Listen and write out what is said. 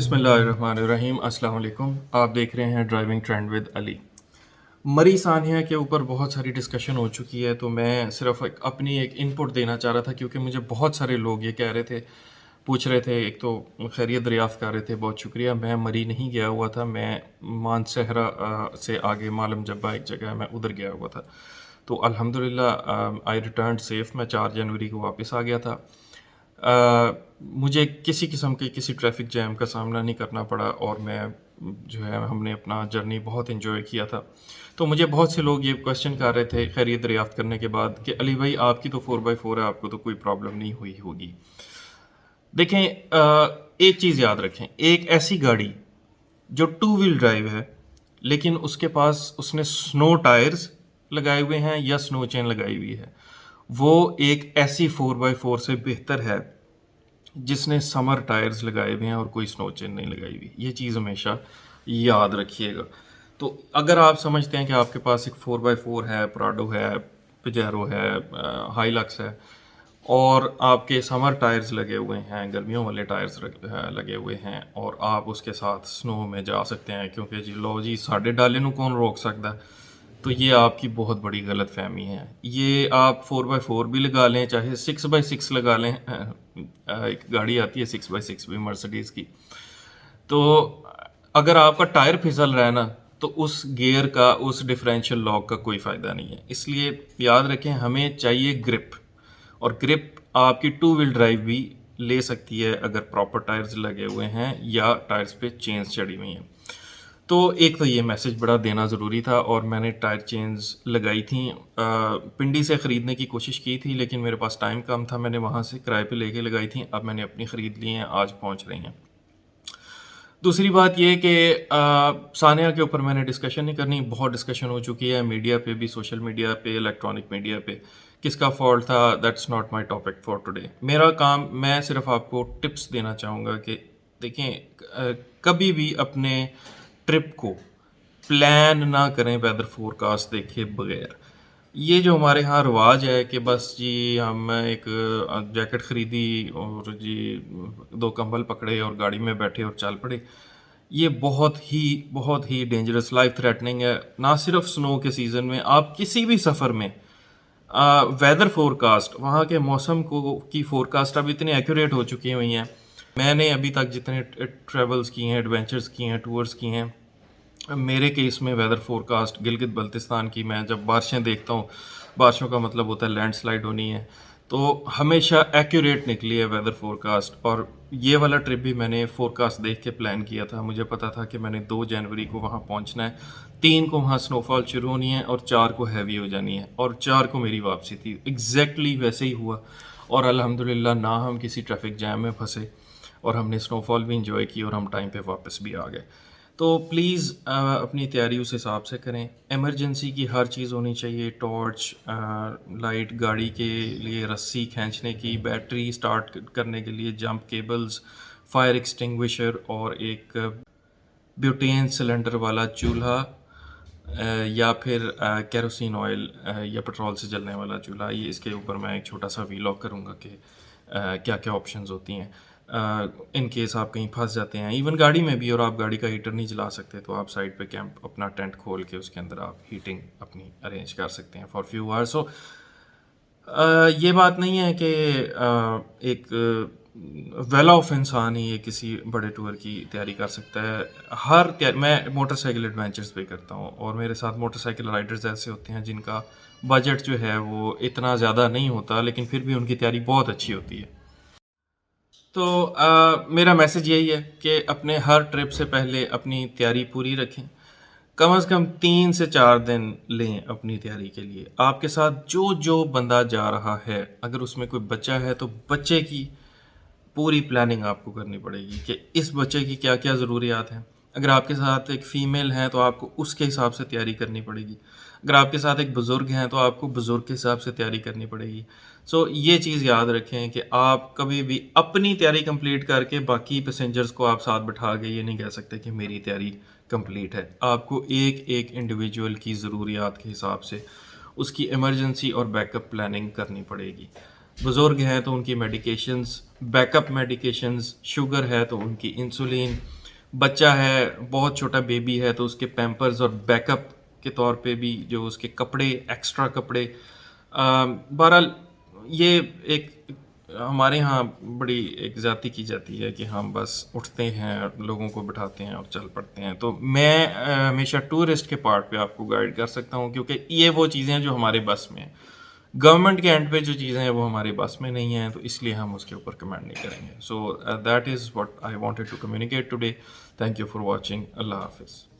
बिस्मिल्लाहिर्रहमानिर्रहीम। अस्सलाम वालेकुम। आप देख रहे हैं ड्राइविंग ट्रेंड विद अली। मरी सानिया के ऊपर बहुत सारी डिस्कशन हो चुकी है, तो मैं सिर्फ अपनी एक इनपुट देना चाह रहा था, क्योंकि मुझे बहुत सारे लोग ये कह रहे थे, पूछ रहे थे। एक तो खैरियत दरियाफ़्त कर रहे थे, बहुत शुक्रिया। मैं मरी नहीं गया हुआ था, मैं मानसहरा से आगे मालम जब्बा एक जगह है, मैं उधर गया हुआ था। तो अल्हम्दुलिल्लाह आई रिटर्न सेफ़। मैं 4 जनवरी को वापस आ गया था। मुझे किसी किस्म के किसी ट्रैफिक जैम का सामना नहीं करना पड़ा, और मैं जो है हमने अपना जर्नी बहुत इन्जॉय किया था। तो मुझे बहुत से लोग ये क्वेश्चन कर रहे थे खैरियत दरियाफ़्त करने के बाद कि अली भाई, आपकी तो 4x4 है, आपको तो कोई प्रॉब्लम नहीं हुई होगी। देखें, एक चीज़ याद रखें, एक ऐसी गाड़ी जो टू व्हील ड्राइव है, लेकिन उसके पास उसने स्नो टायर्स लगाए हुए हैं या स्नो चेन लगाई हुई है, वो एक ऐसी 4x4 से बेहतर है जिसने समर टायर्स लगाए हुए हैं और कोई स्नो चेन नहीं लगाई हुई। ये चीज़ हमेशा याद रखिएगा। तो अगर आप समझते हैं कि आपके पास एक 4x4 है, प्राडो है, पिजेरो है, हाइलक्स है, और आपके समर टायर्स लगे हुए हैं, गर्मियों वाले टायर्स लगे हुए हैं, और आप उसके साथ स्नो में जा सकते हैं, क्योंकि जी लो जी साढ़े डाले नू कौन रोक सकता है, तो ये आपकी बहुत बड़ी गलत फहमी है। ये आप 4x4 भी लगा लें, चाहे 6x6 लगा लें। एक गाड़ी आती है 6x6 भी, मर्सिडीज़ की। तो अगर आपका टायर फिसल रहा है ना, तो उस गियर का, उस डिफरेंशियल लॉक का कोई फ़ायदा नहीं है। इसलिए याद रखें, हमें चाहिए ग्रिप, और ग्रिप आपकी टू व्हील ड्राइव भी ले सकती है अगर प्रॉपर टायर्स लगे हुए हैं या टायर्स पे चेन्स चढ़ी हुई हैं। तो एक तो ये मैसेज बड़ा देना ज़रूरी था, और मैंने टायर चेन्स लगाई थी। पिंडी से ख़रीदने की कोशिश की थी, लेकिन मेरे पास टाइम कम था, मैंने वहाँ से किराए पे लेके लगाई थी। अब मैंने अपनी ख़रीद ली हैं, आज पहुँच रही हैं। दूसरी बात ये कि सानिया के ऊपर मैंने डिस्कशन नहीं करनी, बहुत डिस्कशन हो चुकी है मीडिया पे भी, सोशल मीडिया पे, इलेक्ट्रॉनिक मीडिया पे। किसका फॉल्ट था, that's not my topic for today. मेरा काम, मैं सिर्फ आपको टिप्स देना चाहूँगा कि देखें, कभी भी अपने ट्रिप को प्लान ना करें वेदर फोरकास्ट देखे बगैर। ये जो हमारे यहाँ रिवाज है कि बस जी हम एक जैकेट ख़रीदी और जी 2 कंबल पकड़े और गाड़ी में बैठे और चल पड़े, ये बहुत ही डेंजरस, लाइफ थ्रेटनिंग है। ना सिर्फ स्नो के सीज़न में, आप किसी भी सफ़र में वेदर फोरकास्ट, वहाँ के मौसम को की फोरकास्ट अब इतनी एक्यूरेट हो चुकी हुई हैं। मैंने अभी तक जितने ट्रेवल्स किए हैं, एडवेंचर्स किए हैं, टूर्स किए हैं, मेरे केस में वेदर फोरकास्ट गिलगित बल्तिस्तान की, मैं जब बारिशें देखता हूँ, बारिशों का मतलब होता है लैंडस्लाइड होनी है, तो हमेशा एक्यूरेट निकली है वेदर फोरकास्ट। और ये वाला ट्रिप भी मैंने फोरकास्ट देख के प्लान किया था। मुझे पता था कि मैंने 2 जनवरी को वहाँ पहुँचना है, 3 को वहाँ स्नोफॉल शुरू होनी है, और 4 को हैवी हो जानी है, और 4 को मेरी वापसी थी। एग्जैक्टली वैसे ही हुआ, और अल्हम्दुलिल्लाह ना हम किसी ट्रैफिक जैम में फंसे, और हमने स्नोफॉल भी इंजॉय की, और हम टाइम पे वापस भी आ गए। तो प्लीज़ अपनी तैयारी उस हिसाब से करें। इमरजेंसी की हर चीज़ होनी चाहिए, टॉर्च, लाइट, गाड़ी के लिए रस्सी खींचने की, बैटरी स्टार्ट करने के लिए जंप केबल्स, फायर एक्सटिंग्विशर, और एक ब्यूटेन सिलेंडर वाला चूल्हा, या फिर केरोसिन ऑयल या पेट्रोल से जलने वाला चूल्हा। ये इसके ऊपर मैं एक छोटा सा वीलॉग करूँगा कि क्या क्या ऑप्शंस होती हैं इन केस आप कहीं फंस जाते हैं, इवन गाड़ी में भी, और आप गाड़ी का हीटर नहीं जला सकते, तो आप साइड पे कैंप अपना टेंट खोल के उसके अंदर आप हीटिंग अपनी अरेंज कर सकते हैं फॉर फ्यू आवर्स। सो ये बात नहीं है कि एक वेल ऑफ इंसान ही ये किसी बड़े टूर की तैयारी कर सकता है। मैं मोटरसाइकिल एडवेंचर्स पे करता हूँ, और मेरे साथ मोटरसाइकिल राइडर्स ऐसे होते हैं जिनका बजट जो है वो इतना ज़्यादा नहीं होता, लेकिन फिर भी उनकी तैयारी बहुत अच्छी होती है। तो मेरा मैसेज यही है कि अपने हर ट्रिप से पहले अपनी तैयारी पूरी रखें। कम से कम 3 से 4 दिन लें अपनी तैयारी के लिए। आपके साथ जो जो बंदा जा रहा है, अगर उसमें कोई बच्चा है तो बच्चे की पूरी प्लानिंग आपको करनी पड़ेगी कि इस बच्चे की क्या क्या ज़रूरियात हैं। अगर आपके साथ एक फ़ीमेल है तो आपको उसके हिसाब से तैयारी करनी पड़ेगी। अगर आपके साथ एक बुज़ुर्ग हैं तो आपको बुज़ुर्ग के हिसाब से तैयारी करनी पड़ेगी। सो ये चीज़ याद रखें कि आप कभी भी अपनी तैयारी कंप्लीट करके बाकी पैसेंजर्स को आप साथ बिठा के ये नहीं कह सकते कि मेरी तैयारी कंप्लीट है। आपको एक एक इंडिविजुअल की ज़रूरियात के हिसाब से उसकी इमरजेंसी और बैकअप प्लानिंग करनी पड़ेगी। बुज़ुर्ग हैं तो उनकी मेडिकेशंस, बैकअप मेडिकेशंस, शुगर है तो उनकी इंसुलिन, बच्चा है, बहुत छोटा बेबी है तो उसके पैम्पर्स और बैकअप के तौर पे भी जो उसके कपड़े, एक्स्ट्रा कपड़े। बहरहाल ये एक हमारे यहाँ बड़ी एक ज़्यादती की जाती है कि हम बस उठते हैं, लोगों को बिठाते हैं और चल पड़ते हैं। तो मैं हमेशा टूरिस्ट के पार्ट पे आपको गाइड कर सकता हूँ, क्योंकि ये वो चीज़ें हैं जो हमारे बस में हैं। गवर्नमेंट के एंड पे जो चीज़ें हैं वो हमारे बस में नहीं हैं, तो इसलिए हम उसके ऊपर कमेंट नहीं करेंगे। So that is what I wanted to communicate today. Thank you for watching. अल्लाह हाफ़िज़।